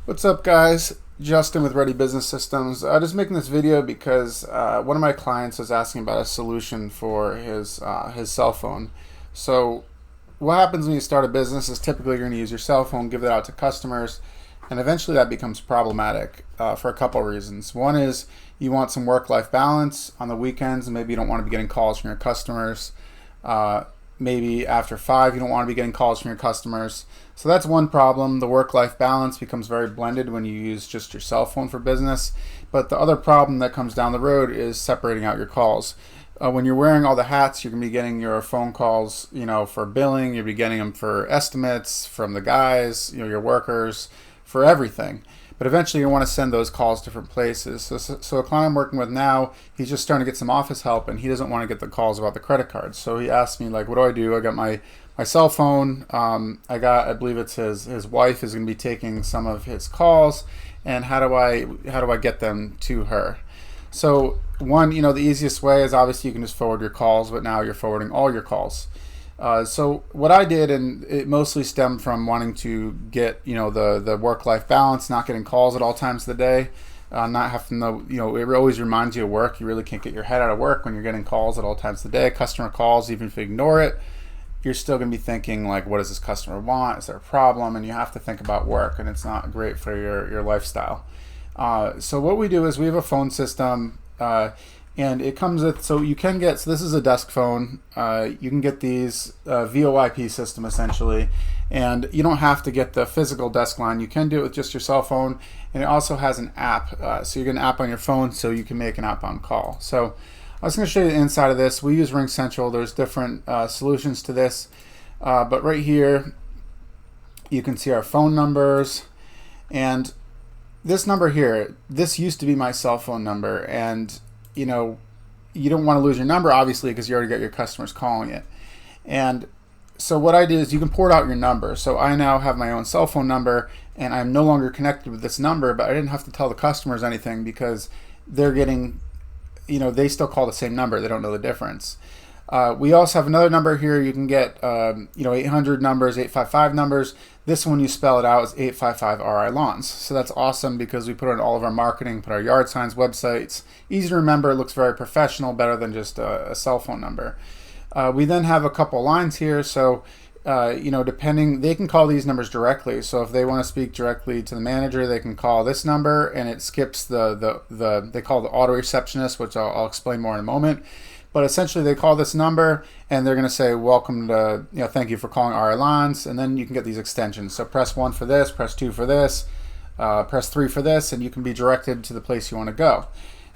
What's up, guys? Justin with Ready Business Systems. Just making this video because one of my clients was asking about a solution for his cell phone. So what happens when you start a business is typically you're going to use your cell phone, give that out to customers, and eventually that becomes problematic for a couple of reasons. One is you want some work-life balance on the weekends, and maybe you don't want to be getting calls from your customers. Maybe after 5 you don't want to be getting calls from your customers. So that's one problem. The work-life balance becomes very blended when you use just your cell phone for business. But the other problem that comes down the road is separating out your calls. When you're wearing all the hats, you're going to be getting your phone calls, for billing. You'll be getting them for estimates from the guys, your workers, for everything. But eventually you want to send those calls to different places. So a client I'm working with now, he's just starting to get some office help, and he doesn't want to get the calls about the credit cards. So he asked me, like, what do I do? I got my cell phone. I believe it's his wife is going to be taking some of his calls, and how do I get them to her? So one, the easiest way is obviously you can just forward your calls, but now you're forwarding all your calls. So what I did, and it mostly stemmed from wanting to get, the work-life balance, not getting calls at all times of the day, not having to, it always reminds you of work. You really can't get your head out of work when you're getting calls at all times of the day. Customer calls, even if you ignore it, you're still going to be thinking, like, what does this customer want? Is there a problem? And you have to think about work, and it's not great for your lifestyle. So what we do is we have a phone system, and it comes with, so this is a desk phone. You can get these VoIP system essentially, and you don't have to get the physical desk line. You can do it with just your cell phone, and it also has an app. So you get an app on your phone, so you can make an outbound call. So I was going to show you the inside of this. We use RingCentral. There's different solutions to this, but right here you can see our phone numbers, and this number here, this used to be my cell phone number, and you don't want to lose your number, obviously, because you already got your customers calling it. And so what I did is you can port out your number. So I now have my own cell phone number, and I'm no longer connected with this number, but I didn't have to tell the customers anything because they're getting, they still call the same number. They don't know the difference. We also have another number here. You can get, 800 numbers, 855 numbers. This one, you spell it out, is 855 RI Lawns. So that's awesome because we put it in all of our marketing, put our yard signs, websites. Easy to remember. It looks very professional, better than just a cell phone number. We then have a couple lines here. So, depending, they can call these numbers directly. So if they want to speak directly to the manager, they can call this number, and it skips they call the auto receptionist, which I'll explain more in a moment. But essentially, they call this number, and they're going to say, welcome to, thank you for calling RI Lawns, and then you can get these extensions. So press 1 for this, press 2 for this, press 3 for this, and you can be directed to the place you want to go.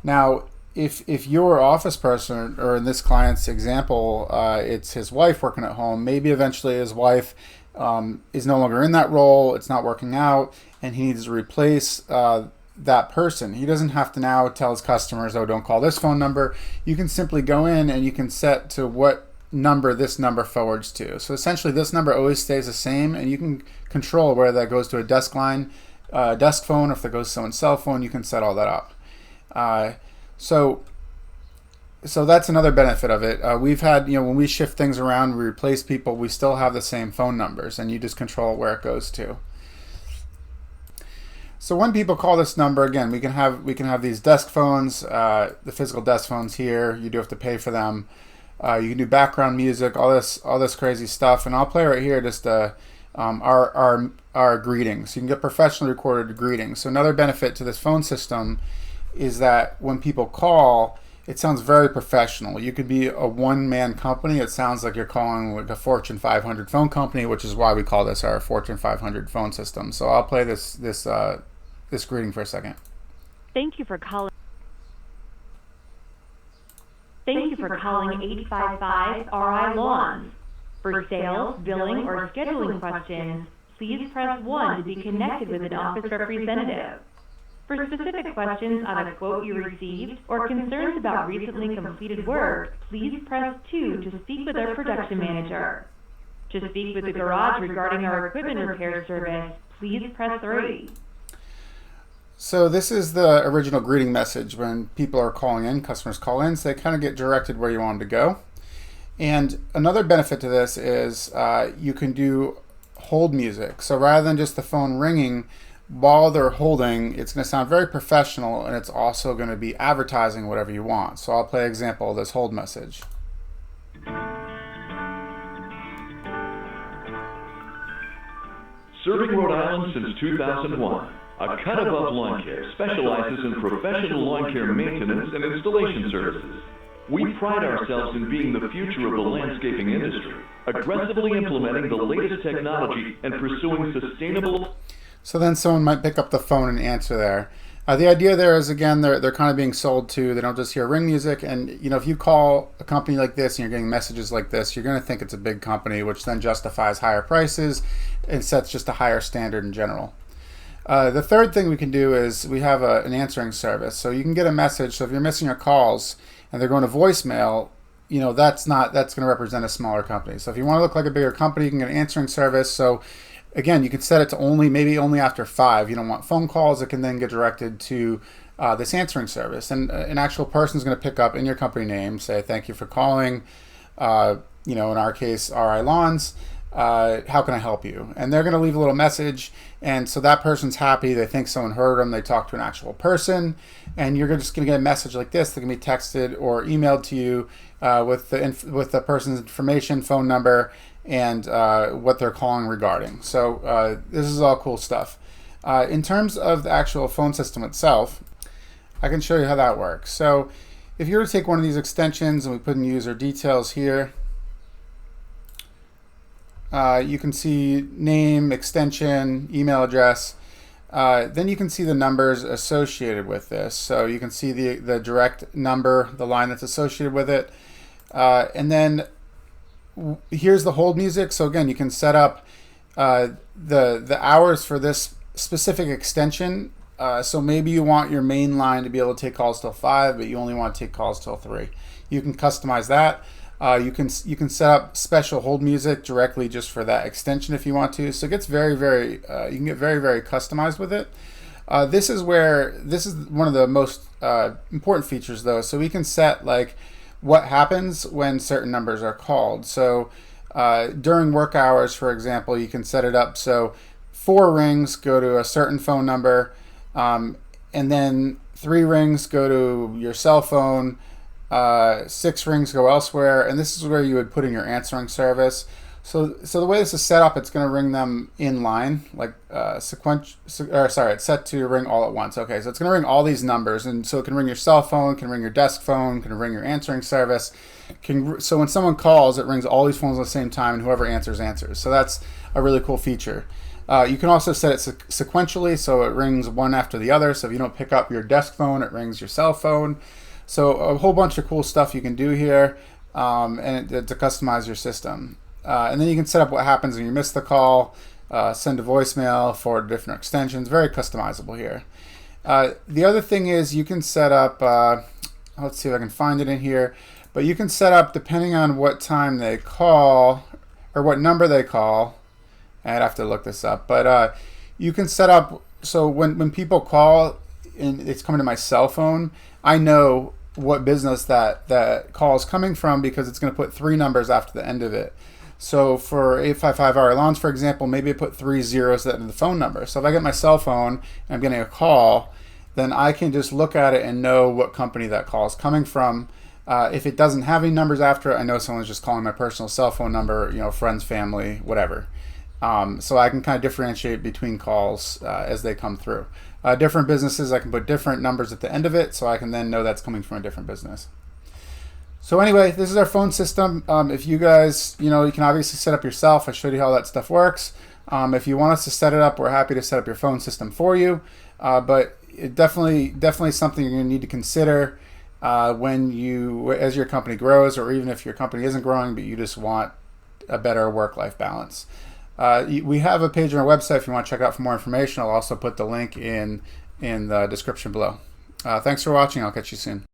Now, if you're an office person, or in this client's example, it's his wife working at home, maybe eventually his wife is no longer in that role, it's not working out, and he needs to replace that person. He doesn't have to now tell his customers, oh, don't call this phone number. You can simply go in and you can set to what number this number forwards to. So essentially this number always stays the same, and you can control whether that goes to a desk line, desk phone, or if that goes to someone's cell phone. You can set all that up. So that's another benefit of it. We've had, when we shift things around, we replace people, we still have the same phone numbers, and you just control where it goes to. So when people call this number, again, we can have these desk phones, the physical desk phones here. You do have to pay for them. You can do background music, all this crazy stuff. And I'll play right here just our greetings. You can get professionally recorded greetings. So another benefit to this phone system is that when people call, it sounds very professional. You could be a one-man company. It sounds like you're calling like a Fortune 500 phone company, which is why we call this our Fortune 500 phone system. So I'll play this greeting for a second. Thank you for calling 855 RI Lawns. For sales, billing, or scheduling questions, please press 1 to be connected with an office representative. For specific questions on a quote you received or concerns about recently completed work, please press 2 to speak with our production manager. To speak with the garage regarding our equipment repair service, please press 3. So this is the original greeting message when people are calling in, customers call in, so they kind of get directed where you want them to go. And another benefit to this is you can do hold music. So rather than just the phone ringing, while they're holding, it's going to sound very professional, and it's also going to be advertising whatever you want. So I'll play an example of this hold message. Serving Rhode Island since 2001, a cut above lawn care specializes in professional lawn care maintenance and installation services. We pride ourselves in being the future of the landscaping industry, aggressively implementing the latest technology and pursuing sustainable... So then someone might pick up the phone and answer there. The idea there is, again, they're kind of being sold to. They don't just hear ring music. And, you know, if you call a company like this and you're getting messages like this, you're going to think it's a big company, which then justifies higher prices and sets just a higher standard in general. The third thing we can do is we have an answering service. So you can get a message. So if you're missing your calls and they're going to voicemail, you know, that's going to represent a smaller company. So if you want to look like a bigger company, you can get an answering service. So again, you can set it to maybe only after 5. You don't want phone calls. It can then get directed to this answering service. And an actual person is going to pick up in your company name, say, thank you for calling, you know, in our case, RI Lawns. How can I help you? And they're going to leave a little message. And so that person's happy. They think someone heard them. They talked to an actual person. And you're just going to get a message like this that can be texted or emailed to you with the person's information, phone number, and what they're calling regarding. So this is all cool stuff. In terms of the actual phone system itself, I can show you how that works. So if you were to take one of these extensions and we put in user details here, you can see name, extension, email address. Then you can see the numbers associated with this. So you can see the direct number, the line that's associated with it. And then here's the hold music. So again, you can set up the hours for this specific extension. So maybe you want your main line to be able to take calls till 5, but you only want to take calls till 3. You can customize that. You can set up special hold music directly just for that extension if you want to. So it gets very, very you can get very, very customized with it. This is one of the most important features though. So we can set like what happens when certain numbers are called. So during work hours, for example, you can set it up so 4 rings go to a certain phone number, and then 3 rings go to your cell phone, 6 rings go elsewhere, and this is where you would put in your answering service. So the way this is set up, it's going to ring them in line, like it's set to ring all at once. Okay, so it's going to ring all these numbers, and so it can ring your cell phone, can ring your desk phone, can ring your answering service. So when someone calls, it rings all these phones at the same time, and whoever answers. So that's a really cool feature. You can also set it sequentially, so it rings one after the other. So if you don't pick up your desk phone, it rings your cell phone. So a whole bunch of cool stuff you can do here, and to customize your system. And then you can set up what happens when you miss the call, send a voicemail for different extensions. Very customizable here. The other thing is you can set up, let's see if I can find it in here, but you can set up depending on what time they call or what number they call. I'd have to look this up, but you can set up so when people call and it's coming to my cell phone, I know what business that call is coming from because it's going to put 3 numbers after the end of it. So for 855 RI Lawns, for example, maybe I put 3 zeros at the end of the phone number. So if I get my cell phone and I'm getting a call, then I can just look at it and know what company that call is coming from. If it doesn't have any numbers after it, I know someone's just calling my personal cell phone number, you know, friends, family, whatever. So I can kind of differentiate between calls as they come through. Different businesses, I can put different numbers at the end of it, so I can then know that's coming from a different business. So anyway, this is our phone system. If you guys, you can obviously set up yourself. I showed you how that stuff works. If you want us to set it up, we're happy to set up your phone system for you. But it definitely something you're going to need to consider as your company grows, or even if your company isn't growing, but you just want a better work-life balance. We have a page on our website if you want to check out for more information. I'll also put the link in the description below. Thanks for watching. I'll catch you soon.